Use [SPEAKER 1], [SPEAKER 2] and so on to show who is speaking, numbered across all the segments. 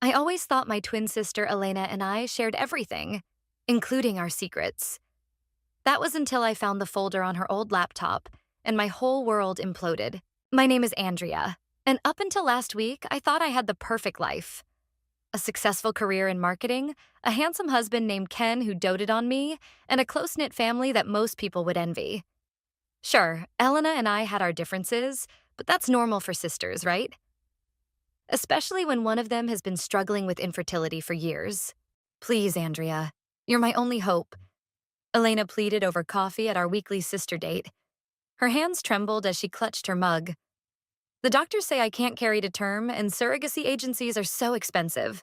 [SPEAKER 1] I always thought my twin sister Elena and I shared everything, including our secrets. That was until I found the folder on her old laptop, and my whole world imploded. My name is Andrea, and up until last week, I thought I had the perfect life. A successful career in marketing, a handsome husband named Ken who doted on me, and a close-knit family that most people would envy. Sure, Elena and I had our differences, but that's normal for sisters, right? Especially when one of them has been struggling with infertility for years. Please, Andrea, you're my only hope. Elena pleaded over coffee at our weekly sister date. Her hands trembled as she clutched her mug. The doctors say I can't carry to term, and surrogacy agencies are so expensive.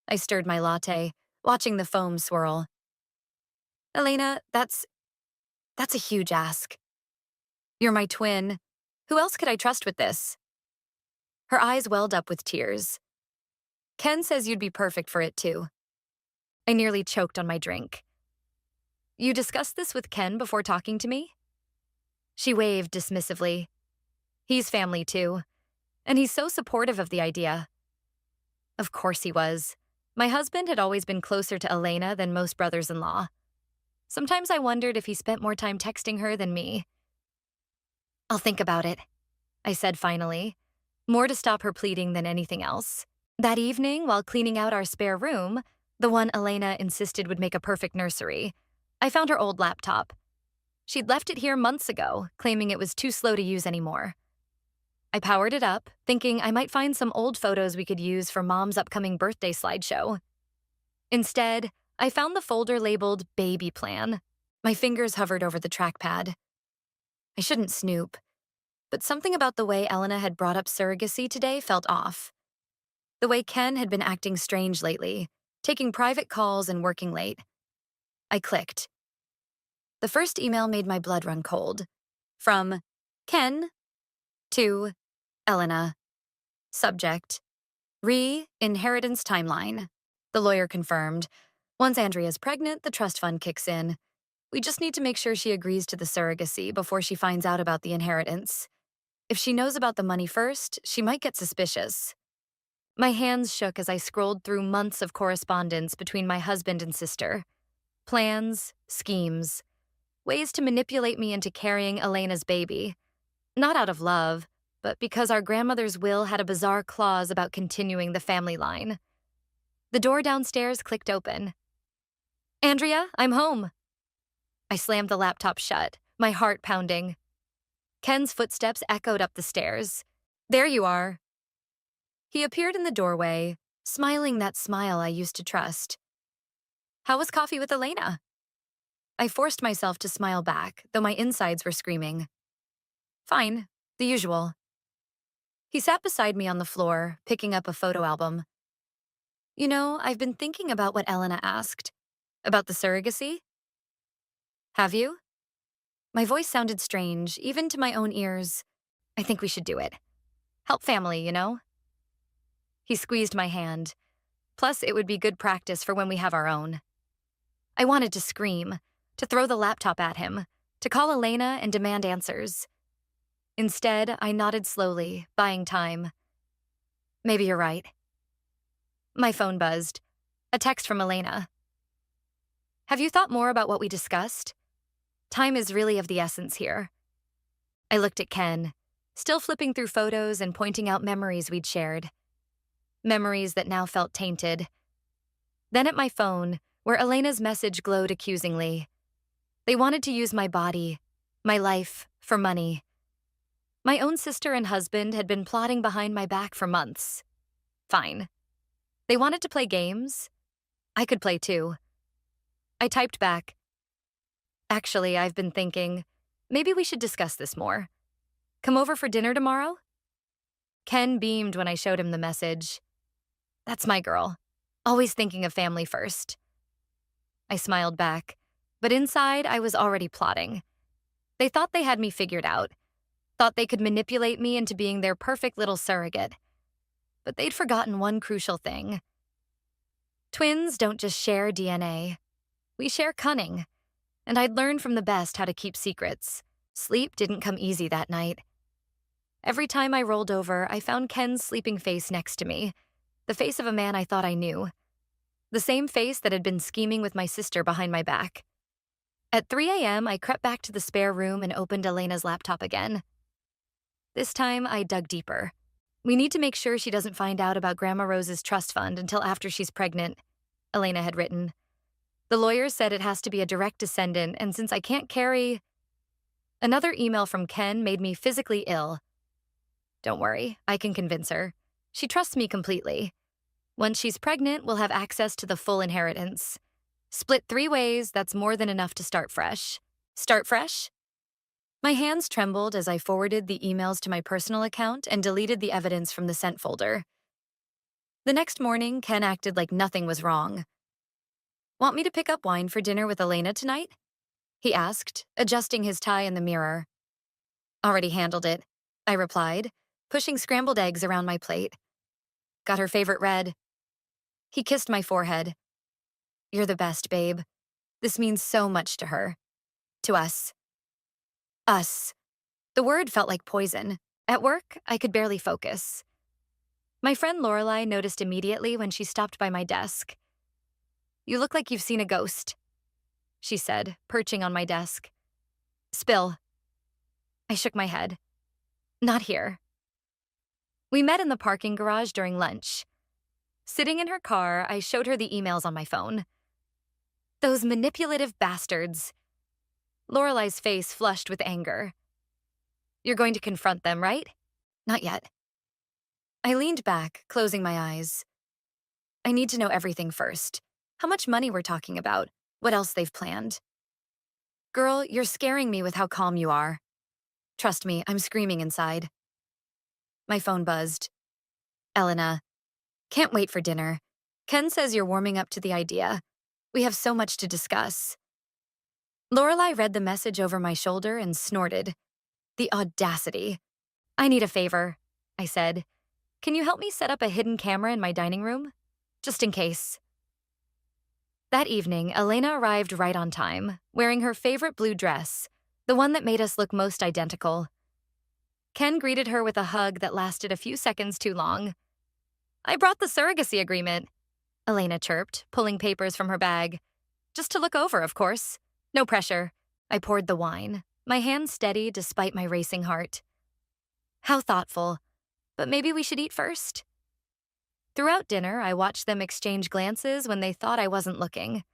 [SPEAKER 1] I stirred my latte, watching the foam swirl. Elena, that's a huge ask. You're my twin. Who else could I trust with this? Her eyes welled up with tears. Ken says you'd be perfect for it too. I nearly choked on my drink. You discussed this with Ken before talking to me? She waved dismissively. He's family too, and he's so supportive of the idea. Of course he was. My husband had always been closer to Elena than most brothers-in-law. Sometimes I wondered if he spent more time texting her than me. I'll think about it, I said finally, more to stop her pleading than anything else. That evening, while cleaning out our spare room, the one Elena insisted would make a perfect nursery, I found her old laptop. She'd left it here months ago, claiming it was too slow to use anymore. I powered it up, thinking I might find some old photos we could use for Mom's upcoming birthday slideshow. Instead, I found the folder labeled Baby Plan. My fingers hovered over the trackpad. I shouldn't snoop, but something about the way Elena had brought up surrogacy today felt off. The way Ken had been acting strange lately, taking private calls and working late. I clicked. The first email made my blood run cold. From Ken to Elena. Subject: Re-inheritance timeline. The lawyer confirmed. Once Andrea's pregnant, the trust fund kicks in. We just need to make sure she agrees to the surrogacy before she finds out about the inheritance. If she knows about the money first, she might get suspicious. My hands shook as I scrolled through months of correspondence between my husband and sister. Plans, schemes, ways to manipulate me into carrying Elena's baby. Not out of love, but because our grandmother's will had a bizarre clause about continuing the family line. The door downstairs clicked open. Andrea, I'm home. I slammed the laptop shut, my heart pounding. Ken's footsteps echoed up the stairs. There you are. He appeared in the doorway, smiling that smile I used to trust. How was coffee with Elena? I forced myself to smile back, though my insides were screaming. Fine, the usual. He sat beside me on the floor, picking up a photo album. You know, I've been thinking about what Elena asked. About the surrogacy? Have you? My voice sounded strange, even to my own ears. I think we should do it. Help family, you know? He squeezed my hand. Plus, it would be good practice for when we have our own. I wanted to scream, to throw the laptop at him, to call Elena and demand answers. Instead, I nodded slowly, buying time. Maybe you're right. My phone buzzed. A text from Elena. Have you thought more about what we discussed? Time is really of the essence here. I looked at Ken, still flipping through photos and pointing out memories we'd shared. Memories that now felt tainted. Then at my phone, where Elena's message glowed accusingly. They wanted to use my body, my life, for money. My own sister and husband had been plotting behind my back for months. Fine. They wanted to play games. I could play too. I typed back. Actually, I've been thinking, maybe we should discuss this more. Come over for dinner tomorrow? Ken beamed when I showed him the message. That's my girl. Always thinking of family first. I smiled back, but inside I was already plotting. They thought they had me figured out. Thought they could manipulate me into being their perfect little surrogate. But they'd forgotten one crucial thing. Twins don't just share DNA. We share cunning. And I'd learned from the best how to keep secrets. Sleep didn't come easy that night. Every time I rolled over, I found Ken's sleeping face next to me, the face of a man I thought I knew. The same face that had been scheming with my sister behind my back. At 3 a.m., I crept back to the spare room and opened Elena's laptop again. This time, I dug deeper. We need to make sure she doesn't find out about Grandma Rose's trust fund until after she's pregnant, Elena had written. The lawyers said it has to be a direct descendant, and since I can't carry... Another email from Ken made me physically ill. Don't worry, I can convince her. She trusts me completely. Once she's pregnant, we'll have access to the full inheritance. Split 3 ways, that's more than enough to start fresh. Start fresh? My hands trembled as I forwarded the emails to my personal account and deleted the evidence from the sent folder. The next morning, Ken acted like nothing was wrong. Want me to pick up wine for dinner with Elena tonight? He asked, adjusting his tie in the mirror. Already handled it, I replied, pushing scrambled eggs around my plate. Got her favorite red. He kissed my forehead. You're the best, babe. This means so much to her. To us. Us. The word felt like poison. At work, I could barely focus. My friend Lorelai noticed immediately when she stopped by my desk. You look like you've seen a ghost, she said, perching on my desk. Spill. I shook my head. Not here. We met in the parking garage during lunch. Sitting in her car, I showed her the emails on my phone. Those manipulative bastards. Lorelai's face flushed with anger. You're going to confront them, right? Not yet. I leaned back, closing my eyes. I need to know everything first. How much money we're talking about, what else they've planned. Girl, you're scaring me with how calm you are. Trust me, I'm screaming inside. My phone buzzed. Elena, can't wait for dinner. Ken says you're warming up to the idea. We have so much to discuss. Lorelai read the message over my shoulder and snorted. The audacity. I need a favor, I said. Can you help me set up a hidden camera in my dining room? Just in case. That evening, Elena arrived right on time, wearing her favorite blue dress, the one that made us look most identical. Ken greeted her with a hug that lasted a few seconds too long. I brought the surrogacy agreement, Elena chirped, pulling papers from her bag. Just to look over, of course. No pressure. I poured the wine, my hands steady despite my racing heart. How thoughtful. But maybe we should eat first? Throughout dinner, I watched them exchange glances when they thought I wasn't looking.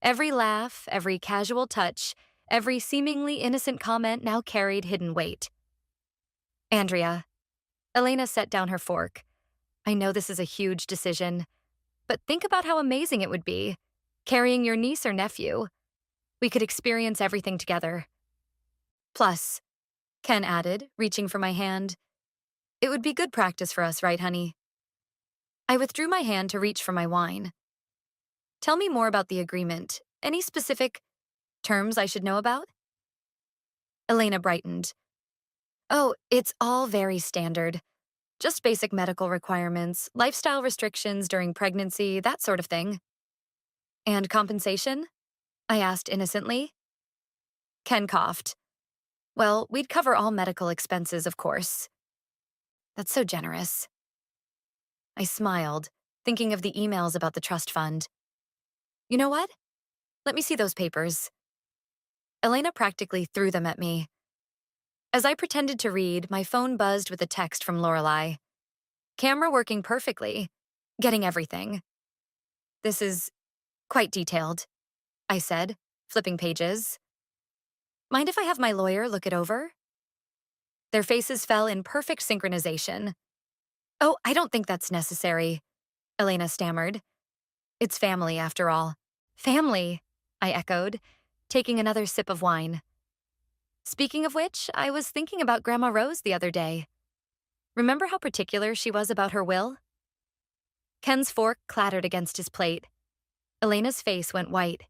[SPEAKER 1] Every laugh, every casual touch, every seemingly innocent comment now carried hidden weight. Andrea. Elena set down her fork. I know this is a huge decision, but think about how amazing it would be, carrying your niece or nephew. We could experience everything together. Plus, Ken added, reaching for my hand, it would be good practice for us, right, honey? I withdrew my hand to reach for my wine. Tell me more about the agreement. Any specific terms I should know about? Elena brightened. Oh, it's all very standard. Just basic medical requirements, lifestyle restrictions during pregnancy, that sort of thing. And compensation? I asked innocently. Ken coughed. Well, we'd cover all medical expenses, of course. That's so generous. I smiled, thinking of the emails about the trust fund. You know what? Let me see those papers. Elena practically threw them at me. As I pretended to read, my phone buzzed with a text from Lorelai. Camera working perfectly. Getting everything. This is quite detailed, I said, flipping pages. Mind if I have my lawyer look it over? Their faces fell in perfect synchronization. Oh, I don't think that's necessary, Elena stammered. It's family, after all. Family, I echoed, taking another sip of wine. Speaking of which, I was thinking about Grandma Rose the other day. Remember how particular she was about her will? Ken's fork clattered against his plate. Elena's face went white.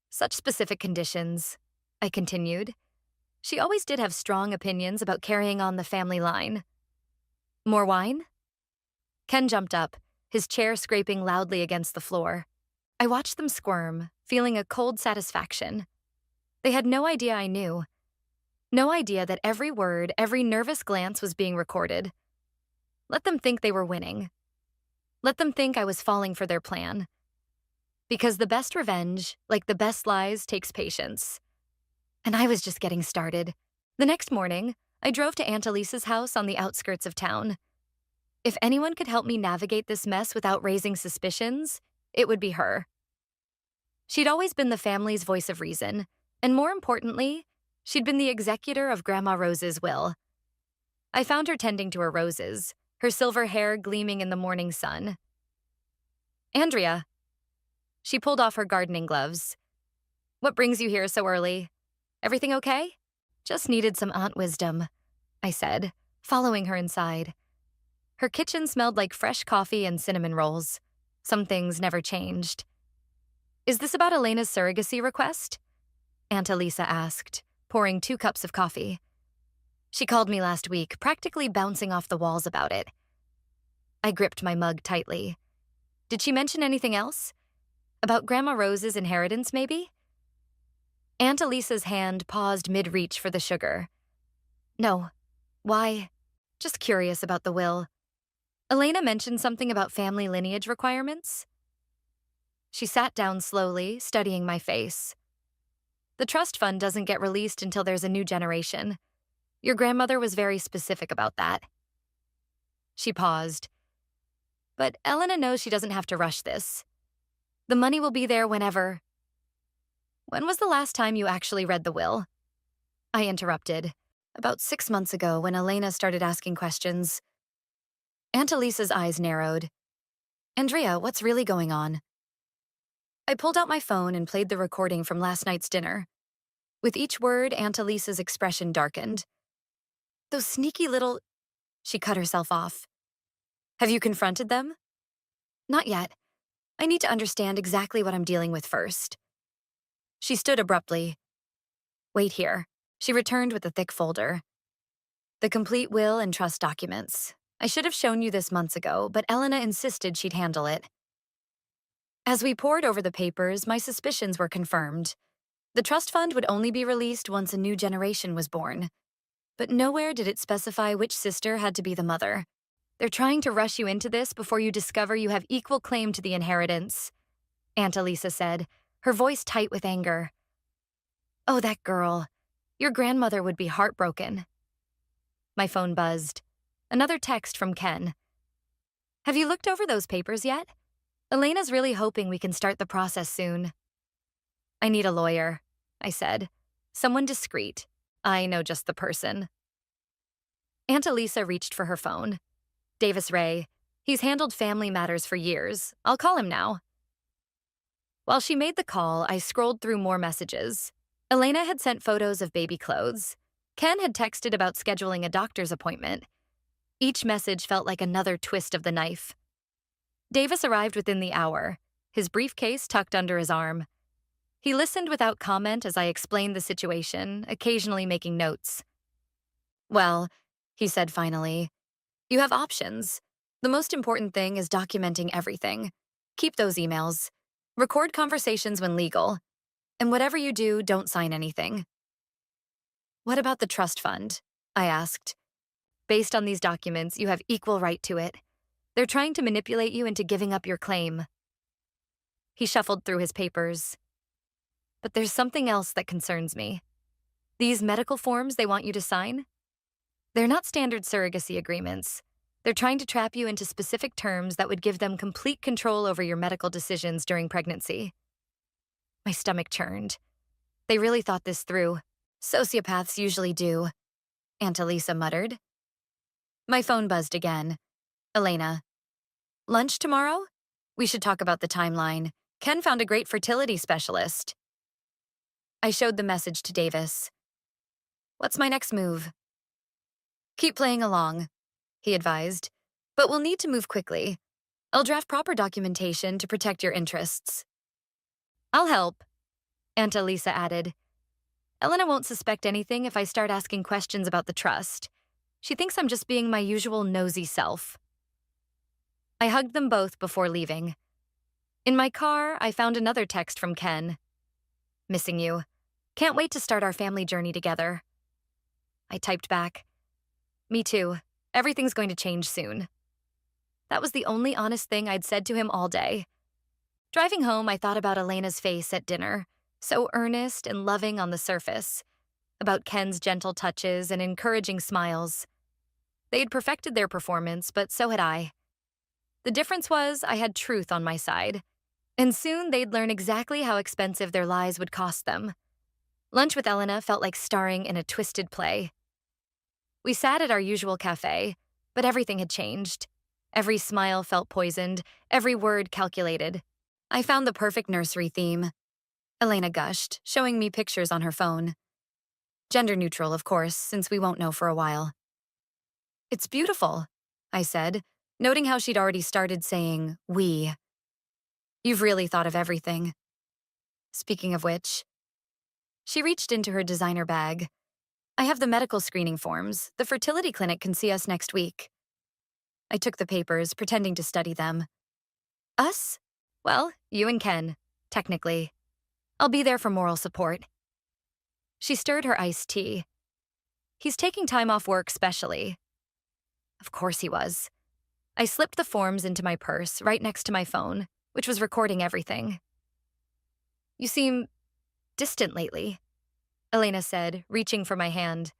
[SPEAKER 1] Such specific conditions, I continued. She always did have strong opinions about carrying on the family line. More wine? Ken jumped up, his chair scraping loudly against the floor. I watched them squirm, feeling a cold satisfaction. They had no idea I knew. No idea that every word, every nervous glance was being recorded. Let them think they were winning. Let them think I was falling for their plan. Because the best revenge, like the best lies, takes patience. And I was just getting started. The next morning, I drove to Aunt Elisa's house on the outskirts of town. If anyone could help me navigate this mess without raising suspicions, it would be her. She'd always been the family's voice of reason, and more importantly, she'd been the executor of Grandma Rose's will. I found her tending to her roses, her silver hair gleaming in the morning sun. Andrea. She pulled off her gardening gloves. What brings you here so early? Everything okay? Just needed some aunt wisdom, I said, following her inside. Her kitchen smelled like fresh coffee and cinnamon rolls. Some things never changed. Is this about Elena's surrogacy request? Aunt Elisa asked, pouring 2 cups of coffee. She called me last week, practically bouncing off the walls about it. I gripped my mug tightly. Did she mention anything else? About Grandma Rose's inheritance, maybe? Aunt Elisa's hand paused mid-reach for the sugar. No. Why? Just curious about the will. Elena mentioned something about family lineage requirements. She sat down slowly, studying my face. The trust fund doesn't get released until there's a new generation. Your grandmother was very specific about that. She paused. But Elena knows she doesn't have to rush this. The money will be there whenever. When was the last time you actually read the will? I interrupted. About 6 months ago when Elena started asking questions. Aunt Elisa's eyes narrowed. Andrea, what's really going on? I pulled out my phone and played the recording from last night's dinner. With each word, Aunt Elisa's expression darkened. Those sneaky little... She cut herself off. Have you confronted them? Not yet. I need to understand exactly what I'm dealing with first. She stood abruptly. Wait here. She returned with a thick folder. The complete will and trust documents. I should have shown you this months ago, but Elena insisted she'd handle it. As we pored over the papers, my suspicions were confirmed. The trust fund would only be released once a new generation was born. But nowhere did it specify which sister had to be the mother. They're trying to rush you into this before you discover you have equal claim to the inheritance, Aunt Elisa said, her voice tight with anger. Oh, that girl. Your grandmother would be heartbroken. My phone buzzed. Another text from Ken. Have you looked over those papers yet? Elena's really hoping we can start the process soon. I need a lawyer, I said. Someone discreet. I know just the person. Aunt Elisa reached for her phone. Davis Ray. He's handled family matters for years. I'll call him now. While she made the call, I scrolled through more messages. Elena had sent photos of baby clothes. Ken had texted about scheduling a doctor's appointment. Each message felt like another twist of the knife. Davis arrived within the hour, his briefcase tucked under his arm. He listened without comment as I explained the situation, occasionally making notes. Well, he said finally, you have options. The most important thing is documenting everything. Keep those emails. Record conversations when legal. And whatever you do, don't sign anything. What about the trust fund? I asked. Based on these documents, you have equal right to it. They're trying to manipulate you into giving up your claim. He shuffled through his papers. But there's something else that concerns me. These medical forms they want you to sign? They're not standard surrogacy agreements. They're trying to trap you into specific terms that would give them complete control over your medical decisions during pregnancy. My stomach churned. They really thought this through. Sociopaths usually do, Aunt Elisa muttered. My phone buzzed again. Elena. Lunch tomorrow? We should talk about the timeline. Ken found a great fertility specialist. I showed the message to Davis. What's my next move? Keep playing along, he advised. But we'll need to move quickly. I'll draft proper documentation to protect your interests. I'll help, Aunt Elisa added. Elena won't suspect anything if I start asking questions about the trust. She thinks I'm just being my usual nosy self. I hugged them both before leaving. In my car, I found another text from Ken. Missing you. Can't wait to start our family journey together. I typed back. Me too. Everything's going to change soon. That was the only honest thing I'd said to him all day. Driving home, I thought about Elena's face at dinner, so earnest and loving on the surface, about Ken's gentle touches and encouraging smiles. They had perfected their performance, but so had I. The difference was I had truth on my side, and soon they'd learn exactly how expensive their lies would cost them. Lunch with Elena felt like starring in a twisted play. We sat at our usual cafe, but everything had changed. Every smile felt poisoned, every word calculated. I found the perfect nursery theme. Elena gushed, showing me pictures on her phone. Gender neutral, of course, since we won't know for a while. It's beautiful, I said, noting how she'd already started saying, we. You've really thought of everything. Speaking of which, she reached into her designer bag. I have the medical screening forms. The fertility clinic can see us next week. I took the papers, pretending to study them. Us? Well, you and Ken, technically. I'll be there for moral support. She stirred her iced tea. He's taking time off work specially. Of course he was. I slipped the forms into my purse right next to my phone, which was recording everything. You seem distant lately, Elena said, reaching for my hand.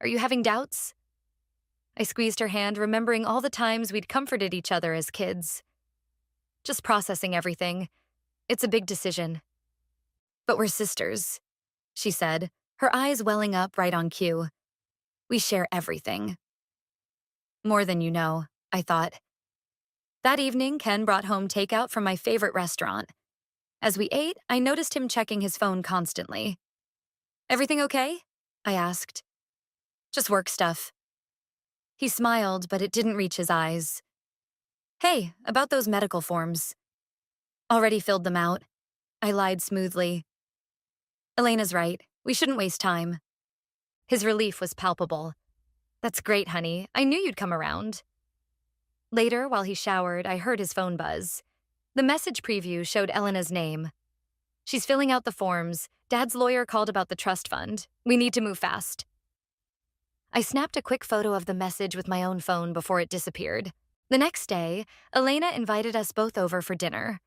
[SPEAKER 1] Are you having doubts? I squeezed her hand, remembering all the times we'd comforted each other as kids. Just processing everything. It's a big decision. But we're sisters, she said, her eyes welling up right on cue. We share everything. More than you know, I thought. That evening, Ken brought home takeout from my favorite restaurant. As we ate, I noticed him checking his phone constantly. Everything okay? I asked. Just work stuff. He smiled, but it didn't reach his eyes. Hey, about those medical forms. Already filled them out. I lied smoothly. Elena's right. We shouldn't waste time. His relief was palpable. That's great, honey. I knew you'd come around. Later, while he showered, I heard his phone buzz. The message preview showed Elena's name. She's filling out the forms. Dad's lawyer called about the trust fund. We need to move fast. I snapped a quick photo of the message with my own phone before it disappeared. The next day, Elena invited us both over for dinner.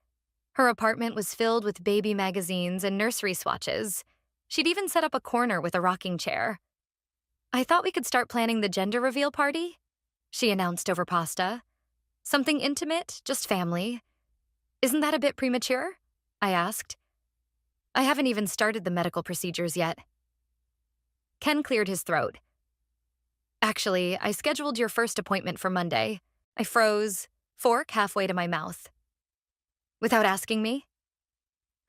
[SPEAKER 1] Her apartment was filled with baby magazines and nursery swatches. She'd even set up a corner with a rocking chair. I thought we could start planning the gender reveal party, she announced over pasta. Something intimate, just family. Isn't that a bit premature? I asked. I haven't even started the medical procedures yet. Ken cleared his throat. Actually, I scheduled your first appointment for Monday. I froze, fork halfway to my mouth. Without asking me?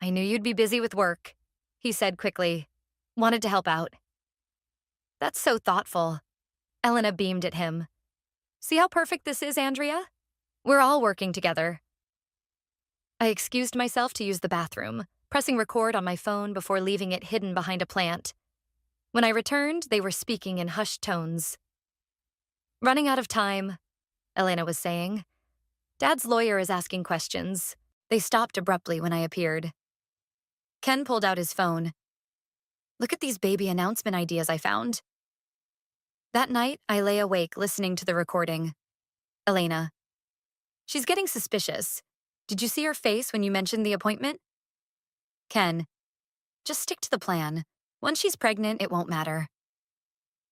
[SPEAKER 1] I knew you'd be busy with work, he said quickly. Wanted to help out. That's so thoughtful. Elena beamed at him. See how perfect this is, Andrea? We're all working together. I excused myself to use the bathroom, pressing record on my phone before leaving it hidden behind a plant. When I returned, they were speaking in hushed tones. Running out of time, Elena was saying. Dad's lawyer is asking questions. They stopped abruptly when I appeared. Ken pulled out his phone. Look at these baby announcement ideas I found. That night, I lay awake listening to the recording. Elena. She's getting suspicious. Did you see her face when you mentioned the appointment? Ken. Just stick to the plan. Once she's pregnant, it won't matter.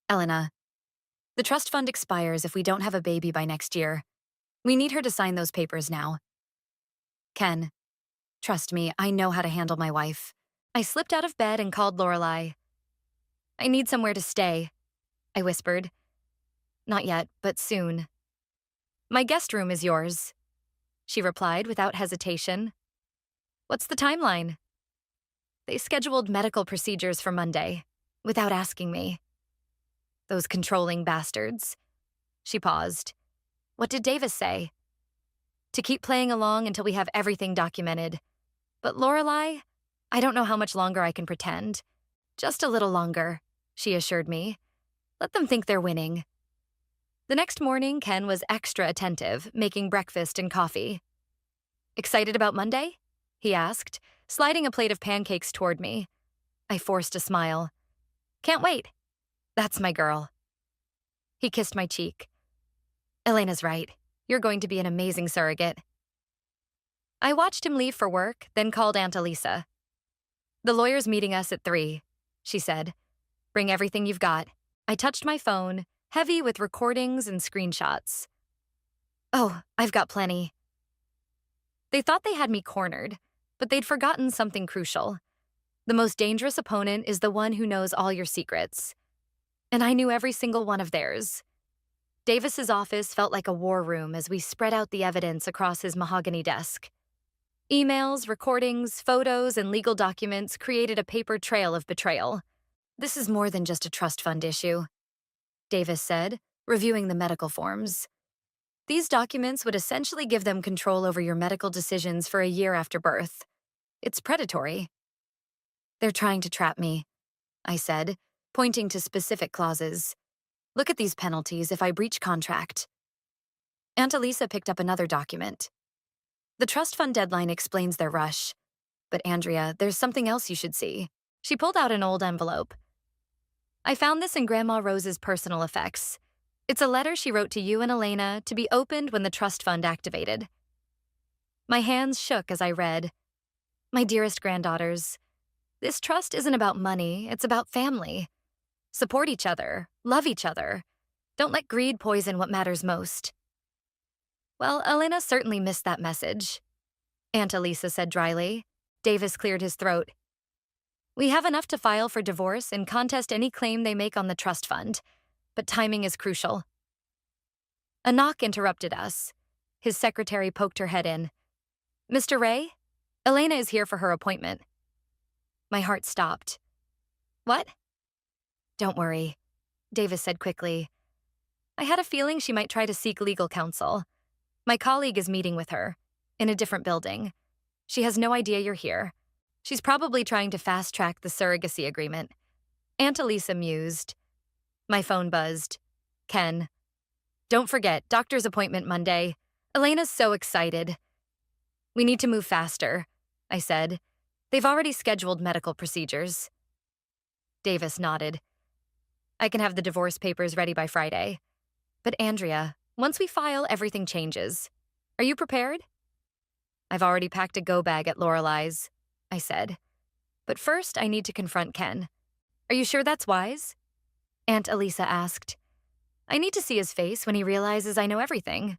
[SPEAKER 1] Elena. The trust fund expires if we don't have a baby by next year. We need her to sign those papers now. Ken. Trust me, I know how to handle my wife. I slipped out of bed and called Lorelai. I need somewhere to stay, I whispered. Not yet, but soon. My guest room is yours, she replied without hesitation. What's the timeline? They scheduled medical procedures for Monday, without asking me. Those controlling bastards. She paused. What did Davis say? To keep playing along until we have everything documented. But Lorelai, I don't know how much longer I can pretend. Just a little longer, she assured me. Let them think they're winning. The next morning, Ken was extra attentive, making breakfast and coffee. Excited about Monday? He asked, sliding a plate of pancakes toward me. I forced a smile. Can't wait. That's my girl. He kissed my cheek. Elena's right. You're going to be an amazing surrogate. I watched him leave for work, then called Aunt Elisa. The lawyer's meeting us at 3, she said. Bring everything you've got. I touched my phone, heavy with recordings and screenshots. Oh, I've got plenty. They thought they had me cornered, but they'd forgotten something crucial. The most dangerous opponent is the one who knows all your secrets. And I knew every single one of theirs. Davis's office felt like a war room as we spread out the evidence across his mahogany desk. Emails, recordings, photos, and legal documents created a paper trail of betrayal. This is more than just a trust fund issue, Davis said, reviewing the medical forms. These documents would essentially give them control over your medical decisions for a year after birth. It's predatory. They're trying to trap me, I said, pointing to specific clauses. Look at these penalties if I breach contract. Aunt Elisa picked up another document. The trust fund deadline explains their rush. But Andrea, there's something else you should see. She pulled out an old envelope. I found this in Grandma Rose's personal effects. It's a letter she wrote to you and Elena to be opened when the trust fund activated. My hands shook as I read. My dearest granddaughters, this trust isn't about money, it's about family. Support each other, love each other. Don't let greed poison what matters most. Well, Elena certainly missed that message, Aunt Elisa said dryly. Davis cleared his throat. We have enough to file for divorce and contest any claim they make on the trust fund, but timing is crucial. A knock interrupted us. His secretary poked her head in. Mr. Ray, Elena is here for her appointment. My heart stopped. What? Don't worry, Davis said quickly. I had a feeling she might try to seek legal counsel. My colleague is meeting with her, in a different building. She has no idea you're here. She's probably trying to fast-track the surrogacy agreement. Aunt Elisa mused. My phone buzzed. Ken. Don't forget, doctor's appointment Monday. Elena's so excited. We need to move faster, I said. They've already scheduled medical procedures. Davis nodded. I can have the divorce papers ready by Friday. But Andrea, once we file, everything changes. Are you prepared? I've already packed a go bag at Lorelei's, I said. But first, I need to confront Ken. Are you sure that's wise? Aunt Elisa asked. I need to see his face when he realizes I know everything.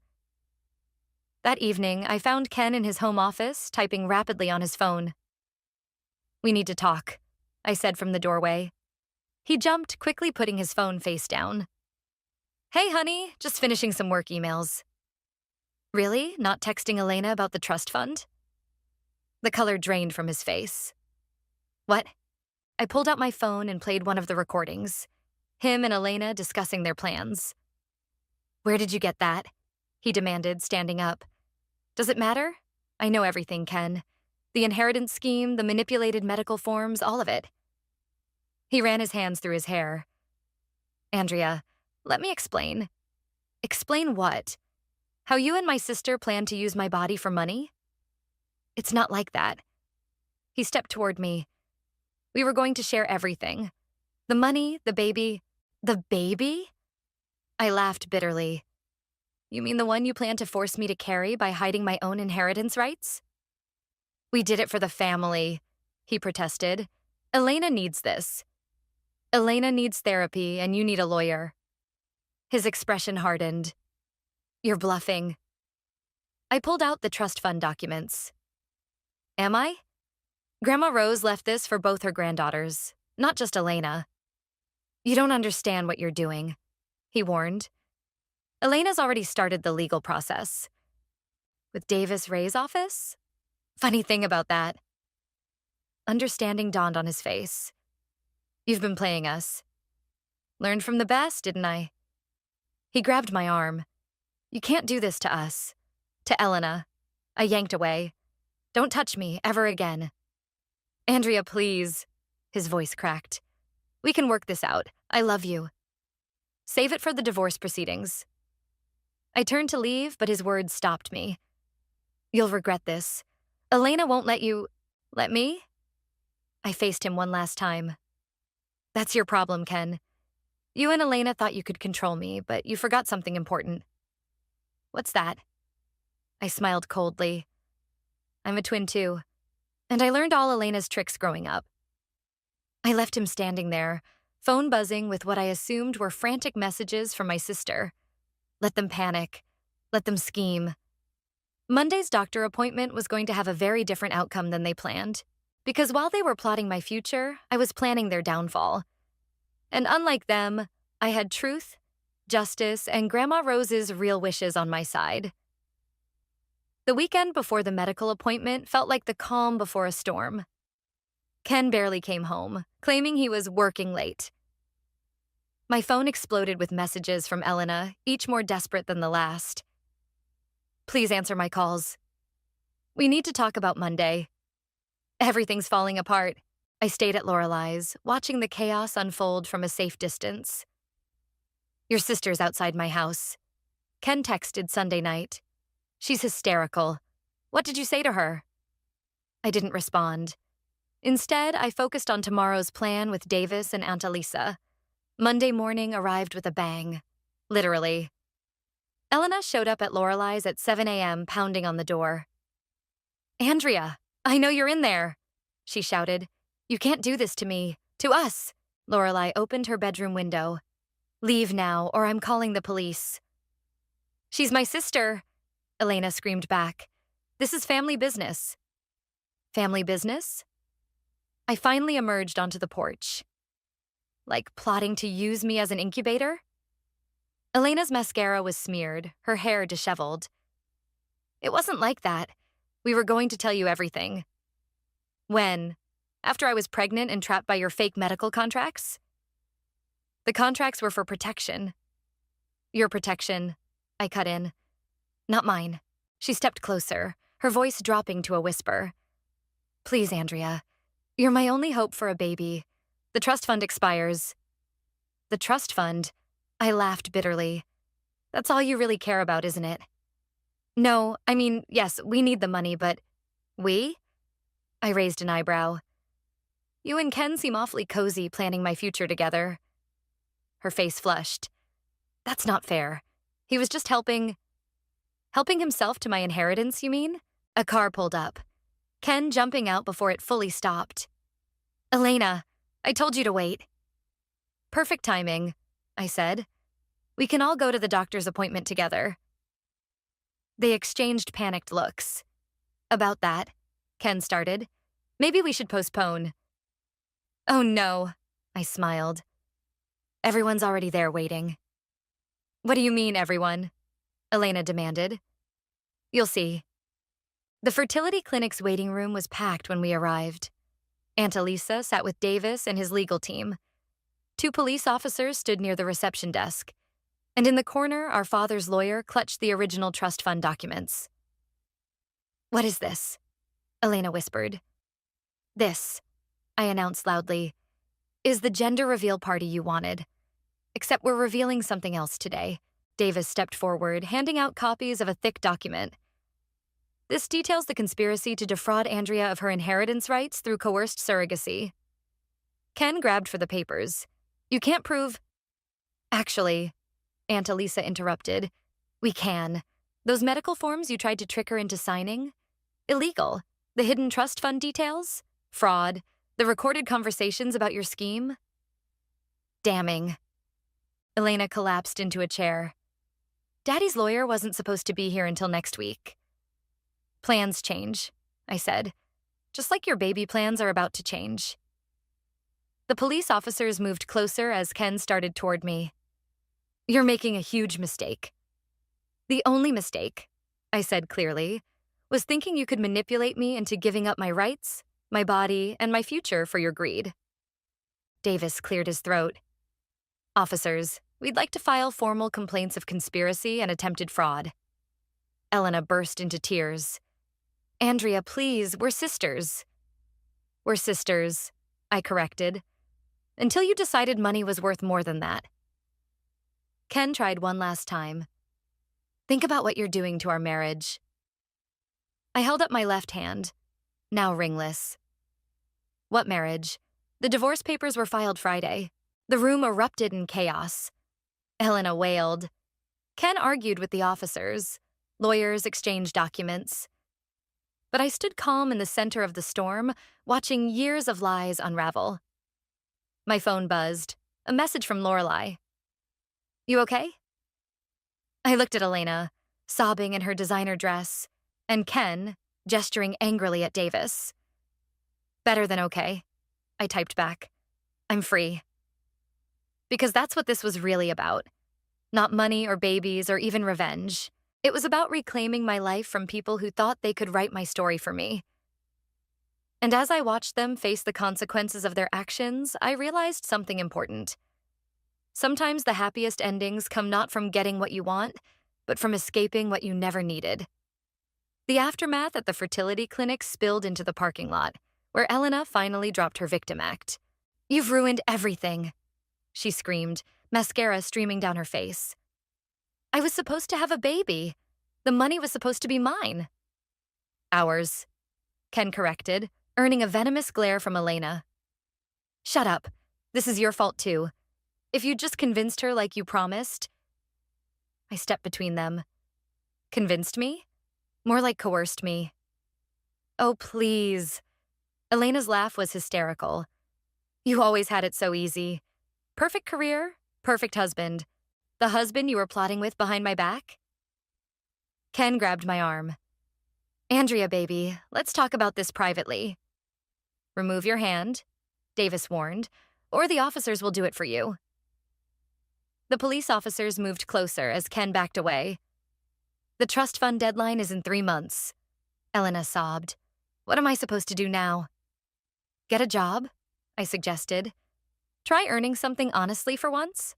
[SPEAKER 1] That evening, I found Ken in his home office, typing rapidly on his phone. We need to talk, I said from the doorway. He jumped, quickly putting his phone face down. Hey, honey, just finishing some work emails. Really? Not texting Elena about the trust fund? The color drained from his face. What? I pulled out my phone and played one of the recordings. Him and Elena discussing their plans. Where did you get that? He demanded, standing up. Does it matter? I know everything, Ken. The inheritance scheme, the manipulated medical forms, all of it. He ran his hands through his hair. Andrea, let me explain. Explain what? How you and my sister plan to use my body for money? It's not like that. He stepped toward me. We were going to share everything. The money, the baby. The baby? I laughed bitterly. You mean the one you plan to force me to carry by hiding my own inheritance rights? We did it for the family, he protested. Elena needs this. Elena needs therapy, and you need a lawyer. His expression hardened. You're bluffing. I pulled out the trust fund documents. Am I? Grandma Rose left this for both her granddaughters, not just Elena. You don't understand what you're doing, he warned. Elena's already started the legal process. With Davis Ray's office? Funny thing about that. Understanding dawned on his face. You've been playing us. Learned from the best, didn't I? He grabbed my arm. You can't do this to us. To Elena. I yanked away. Don't touch me, ever again. Andrea, please. His voice cracked. We can work this out. I love you. Save it for the divorce proceedings. I turned to leave, but his words stopped me. You'll regret this. Elena won't let you... Let me? I faced him one last time. That's your problem, Ken. You and Elena thought you could control me, but you forgot something important. What's that? I smiled coldly. I'm a twin too, and I learned all Elena's tricks growing up. I left him standing there, phone buzzing with what I assumed were frantic messages from my sister. Let them panic. Let them scheme. Monday's doctor appointment was going to have a very different outcome than they planned, because while they were plotting my future, I was planning their downfall. And unlike them, I had truth, justice, and Grandma Rose's real wishes on my side. The weekend before the medical appointment felt like the calm before a storm. Ken barely came home, claiming he was working late. My phone exploded with messages from Elena, each more desperate than the last. Please answer my calls. We need to talk about Monday. Everything's falling apart. I stayed at Lorelei's, watching the chaos unfold from a safe distance. Your sister's outside my house. Ken texted Sunday night. She's hysterical. What did you say to her? I didn't respond. Instead, I focused on tomorrow's plan with Davis and Aunt Elisa. Monday morning arrived with a bang. Literally. Elena showed up at Lorelei's at 7 a.m., pounding on the door. Andrea, I know you're in there, she shouted. You can't do this to me. To us. Lorelei opened her bedroom window. Leave now, or I'm calling the police. She's my sister, Elena screamed back. This is family business. Family business? I finally emerged onto the porch. Like plotting to use me as an incubator? Elena's mascara was smeared, her hair disheveled. It wasn't like that. We were going to tell you everything. When? After I was pregnant and trapped by your fake medical contracts? The contracts were for protection. Your protection, I cut in. Not mine. She stepped closer, her voice dropping to a whisper. Please, Andrea. You're my only hope for a baby. The trust fund expires. The trust fund? I laughed bitterly. That's all you really care about, isn't it? No, I mean, yes, we need the money, but... We? I raised an eyebrow. You and Ken seem awfully cozy planning my future together. Her face flushed. That's not fair. He was just helping... Helping himself to my inheritance, you mean? A car pulled up. Ken jumping out before it fully stopped. Elena, I told you to wait. Perfect timing, I said. We can all go to the doctor's appointment together. They exchanged panicked looks. About that, Ken started. Maybe we should postpone. Oh no, I smiled. Everyone's already there waiting. What do you mean, everyone? Elena demanded. You'll see. The fertility clinic's waiting room was packed when we arrived. Aunt Elisa sat with Davis and his legal team. 2 police officers stood near the reception desk, and in the corner, our father's lawyer clutched the original trust fund documents. What is this? Elena whispered. This, I announced loudly, is the gender reveal party you wanted. Except we're revealing something else today. Davis stepped forward, handing out copies of a thick document. This details the conspiracy to defraud Andrea of her inheritance rights through coerced surrogacy. Ken grabbed for the papers. You can't prove... Actually, Aunt Elisa interrupted. We can. Those medical forms you tried to trick her into signing? Illegal. The hidden trust fund details? Fraud. The recorded conversations about your scheme? Damning. Elena collapsed into a chair. Daddy's lawyer wasn't supposed to be here until next week. Plans change, I said. Just like your baby plans are about to change. The police officers moved closer as Ken started toward me. You're making a huge mistake. The only mistake, I said clearly, was thinking you could manipulate me into giving up my rights, my body, and my future for your greed. Davis cleared his throat. Officers, we'd like to file formal complaints of conspiracy and attempted fraud. Elena burst into tears. Andrea, please, we're sisters. We're sisters, I corrected, until you decided money was worth more than that. Ken tried one last time. Think about what you're doing to our marriage. I held up my left hand, now ringless. What marriage? The divorce papers were filed Friday. The room erupted in chaos. Elena wailed. Ken argued with the officers. Lawyers exchanged documents. But I stood calm in the center of the storm, watching years of lies unravel. My phone buzzed. A message from Lorelai. "You okay?" I looked at Elena, sobbing in her designer dress, and Ken, gesturing angrily at Davis. "Better than okay," I typed back. "I'm free." Because that's what this was really about. Not money or babies or even revenge. It was about reclaiming my life from people who thought they could write my story for me. And as I watched them face the consequences of their actions, I realized something important. Sometimes the happiest endings come not from getting what you want, but from escaping what you never needed. The aftermath at the fertility clinic spilled into the parking lot, where Elena finally dropped her victim act. "You've ruined everything," she screamed, mascara streaming down her face. "I was supposed to have a baby. The money was supposed to be mine." "Ours," Ken corrected, earning a venomous glare from Elena. "Shut up. This is your fault too. If you'd just convinced her like you promised." I stepped between them. "Convinced me? More like coerced me." "Oh, please." Elena's laugh was hysterical. "You always had it so easy. Perfect career, perfect husband. The husband you were plotting with behind my back?" Ken grabbed my arm. "Andrea, baby, let's talk about this privately." "Remove your hand," Davis warned, "or the officers will do it for you." The police officers moved closer as Ken backed away. "The trust fund deadline is in 3 months." Elena sobbed. "What am I supposed to do now?" "Get a job," I suggested. "Try earning something honestly for once."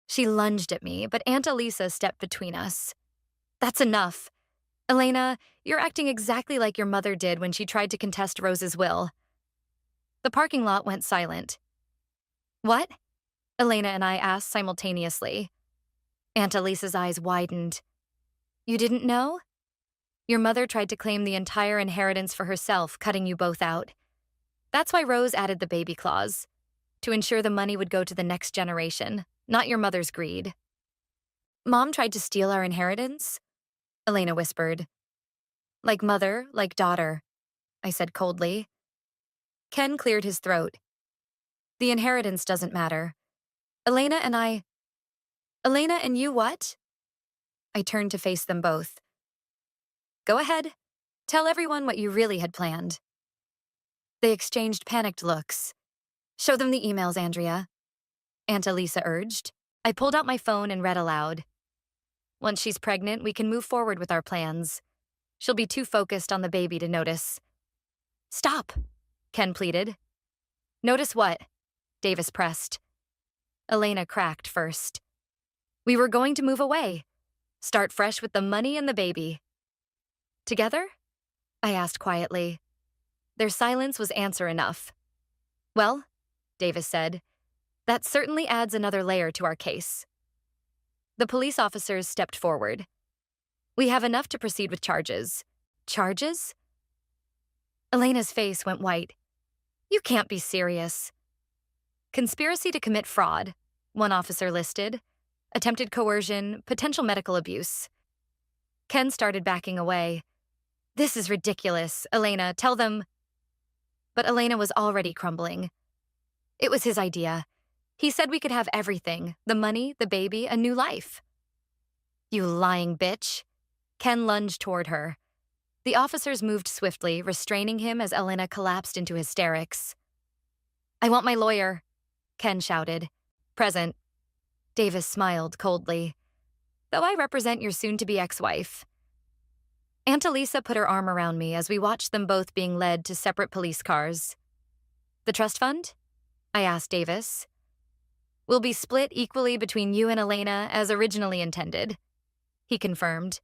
[SPEAKER 1] She lunged at me, but Aunt Elisa stepped between us. "That's enough. Elena, you're acting exactly like your mother did when she tried to contest Rose's will." The parking lot went silent. "What?" Elena and I asked simultaneously. Aunt Elisa's eyes widened. "You didn't know? Your mother tried to claim the entire inheritance for herself, cutting you both out. That's why Rose added the baby clause, to ensure the money would go to the next generation, not your mother's greed." "Mom tried to steal our inheritance?" Elena whispered. "Like mother, like daughter," I said coldly. Ken cleared his throat. "The inheritance doesn't matter. Elena and you what?" I turned to face them both. "Go ahead. Tell everyone what you really had planned." They exchanged panicked looks. "Show them the emails, Andrea," Aunt Elisa urged. I pulled out my phone and read aloud. "Once she's pregnant, we can move forward with our plans. She'll be too focused on the baby to notice." "Stop," Ken pleaded. "Notice what?" Davis pressed. Elena cracked first. "We were going to move away. Start fresh with the money and the baby." "Together?" I asked quietly. Their silence was answer enough. "Well," Davis said, "that certainly adds another layer to our case." The police officers stepped forward. "We have enough to proceed with charges." "Charges?" Elena's face went white. "You can't be serious." "Conspiracy to commit fraud," one officer listed. "Attempted coercion, potential medical abuse." Ken started backing away. "This is ridiculous. Elena, tell them." But Elena was already crumbling. "It was his idea. He said we could have everything, the money, the baby, a new life." "You lying bitch." Ken lunged toward her. The officers moved swiftly, restraining him as Elena collapsed into hysterics. "I want my lawyer," Ken shouted. "Present." Davis smiled coldly. "Though I represent your soon-to-be ex-wife." Aunt Elisa put her arm around me as we watched them both being led to separate police cars. "The trust fund?" I asked Davis. "Will be split equally between you and Elena as originally intended," he confirmed,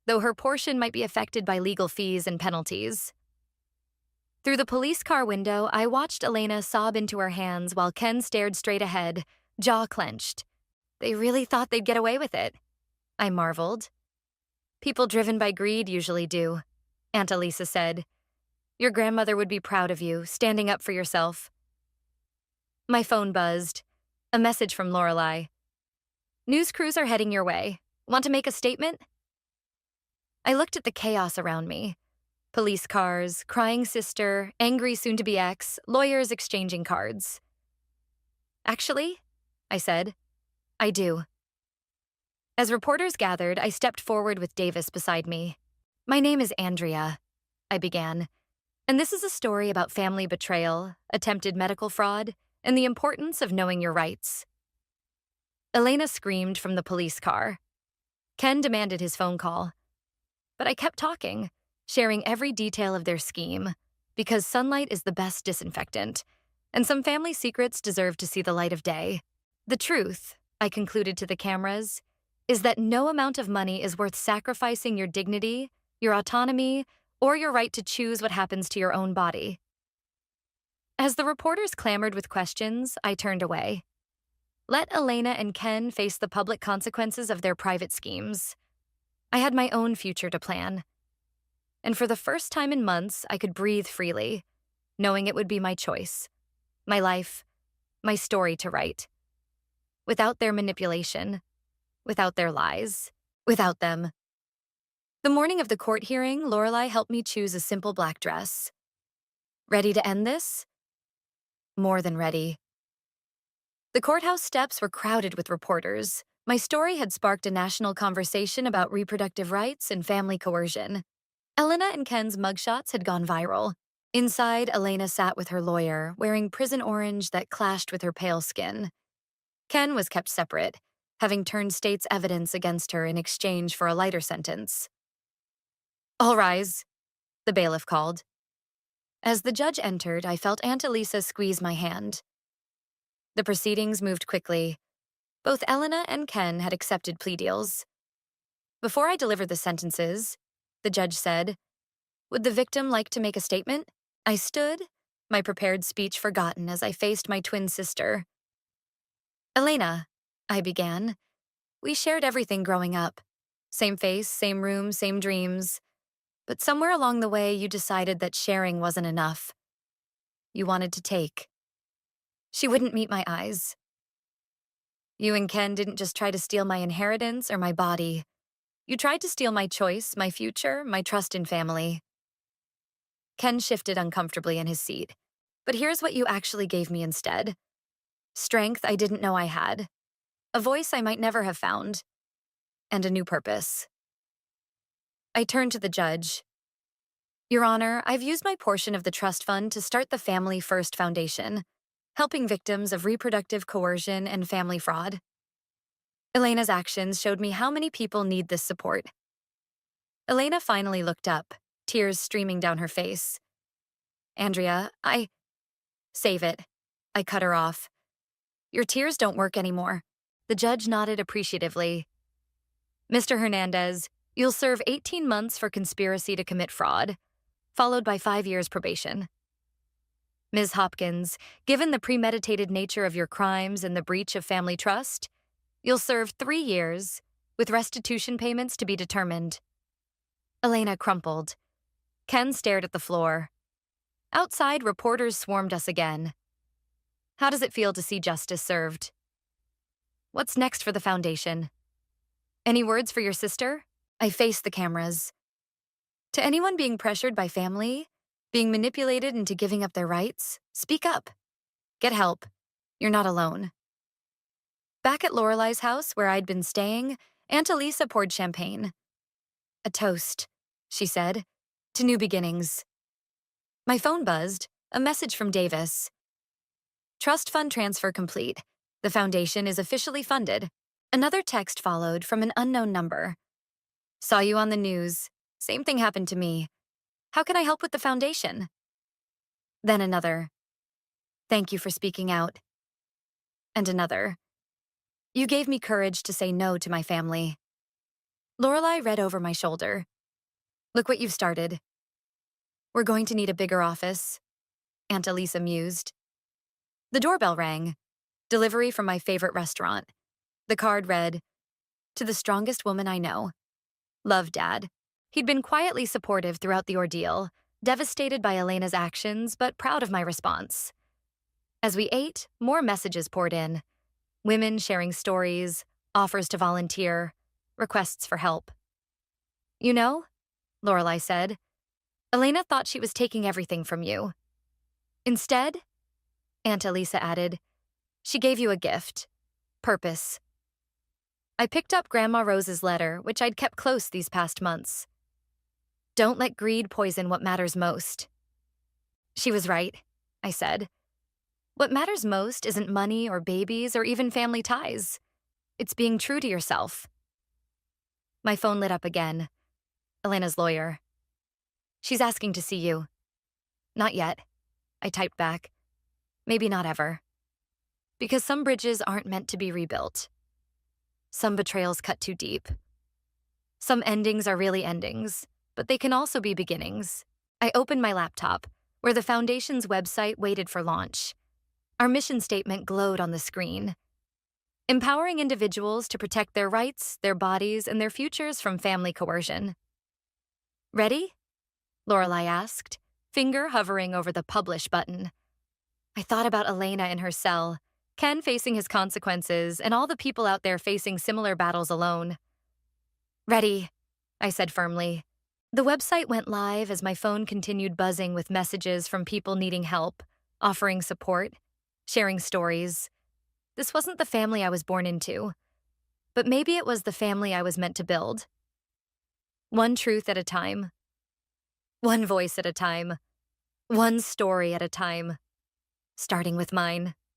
[SPEAKER 1] "though her portion might be affected by legal fees and penalties." Through the police car window, I watched Elena sob into her hands while Ken stared straight ahead, jaw clenched. They really thought they'd get away with it, I marveled. "People driven by greed usually do," Aunt Elisa said. "Your grandmother would be proud of you, standing up for yourself." My phone buzzed. A message from Lorelai. News crews are heading your way. Want to make a statement? I looked at the chaos around me. Police cars, crying sister, angry soon-to-be ex, lawyers exchanging cards. Actually, I said, I do. As reporters gathered, I stepped forward with Davis beside me. My name is Andrea, I began, and this is a story about family betrayal, attempted medical fraud, and the importance of knowing your rights. Elena screamed from the police car. Ken demanded his phone call. But I kept talking, sharing every detail of their scheme, because sunlight is the best disinfectant, and some family secrets deserve to see the light of day. The truth, I concluded to the cameras, is that no amount of money is worth sacrificing your dignity, your autonomy, or your right to choose what happens to your own body. As the reporters clamored with questions, I turned away. Let Elena and Ken face the public consequences of their private schemes. I had my own future to plan. And for the first time in months, I could breathe freely, knowing it would be my choice, my life, my story to write. Without their manipulation, without their lies, without them. The morning of the court hearing, Lorelai helped me choose a simple black dress. Ready to end this? More than ready. The courthouse steps were crowded with reporters. My story had sparked a national conversation about reproductive rights and family coercion. Elena and Ken's mugshots had gone viral. Inside, Elena sat with her lawyer, wearing prison orange that clashed with her pale skin. Ken was kept separate, having turned state's evidence against her in exchange for a lighter sentence. All rise, the bailiff called. As the judge entered, I felt Aunt Elisa squeeze my hand. The proceedings moved quickly. Both Elena and Ken had accepted plea deals. Before I delivered the sentences, the judge said, "Would the victim like to make a statement?" I stood, my prepared speech forgotten as I faced my twin sister. Elena, I began, we shared everything growing up. Same face, same room, same dreams. But somewhere along the way, you decided that sharing wasn't enough. You wanted to take. She wouldn't meet my eyes. You and Ken didn't just try to steal my inheritance or my body. You tried to steal my choice, my future, my trust in family. Ken shifted uncomfortably in his seat. But here's what you actually gave me instead. Strength I didn't know I had. A voice I might never have found. And a new purpose. I turned to the judge. Your Honor, I've used my portion of the trust fund to start the Family First Foundation, helping victims of reproductive coercion and family fraud. Elena's actions showed me how many people need this support. Elena finally looked up, tears streaming down her face. Andrea, Save it. I cut her off. Your tears don't work anymore. The judge nodded appreciatively. Mr. Hernandez, you'll serve 18 months for conspiracy to commit fraud, followed by 5 years probation. Ms. Hopkins, given the premeditated nature of your crimes and the breach of family trust, you'll serve 3 years, with restitution payments to be determined. Elena crumpled. Ken stared at the floor. Outside, reporters swarmed us again. How does it feel to see justice served? What's next for the foundation? Any words for your sister? I faced the cameras. To anyone being pressured by family, being manipulated into giving up their rights, speak up. Get help. You're not alone. Back at Lorelai's house, where I'd been staying, Aunt Elisa poured champagne. A toast, she said, to new beginnings. My phone buzzed, a message from Davis. Trust fund transfer complete. The foundation is officially funded. Another text followed from an unknown number. Saw you on the news. Same thing happened to me. How can I help with the foundation? Then another. Thank you for speaking out. And another. You gave me courage to say no to my family. Lorelai read over my shoulder. Look what you've started. We're going to need a bigger office, Aunt Elisa mused. The doorbell rang. Delivery from my favorite restaurant. The card read, "To the strongest woman I know. Love, Dad." He'd been quietly supportive throughout the ordeal, devastated by Elena's actions, but proud of my response. As we ate, more messages poured in. Women sharing stories, offers to volunteer, requests for help. You know, Lorelei said, Elena thought she was taking everything from you. Instead, Aunt Elisa added, she gave you a gift. Purpose. I picked up Grandma Rose's letter, which I'd kept close these past months. Don't let greed poison what matters most. She was right, I said. What matters most isn't money or babies or even family ties. It's being true to yourself. My phone lit up again. Elena's lawyer. She's asking to see you. Not yet, I typed back. Maybe not ever. Because some bridges aren't meant to be rebuilt. Some betrayals cut too deep. Some endings are really endings, but they can also be beginnings. I opened my laptop, where the Foundation's website waited for launch. Our mission statement glowed on the screen. Empowering individuals to protect their rights, their bodies, and their futures from family coercion. Ready? Lorelei asked, finger hovering over the publish button. I thought about Elena in her cell, Ken facing his consequences, and all the people out there facing similar battles alone. Ready, I said firmly. The website went live as my phone continued buzzing with messages from people needing help, offering support, sharing stories. This wasn't the family I was born into, but maybe it was the family I was meant to build. One truth at a time. One voice at a time. One story at a time. Starting with mine.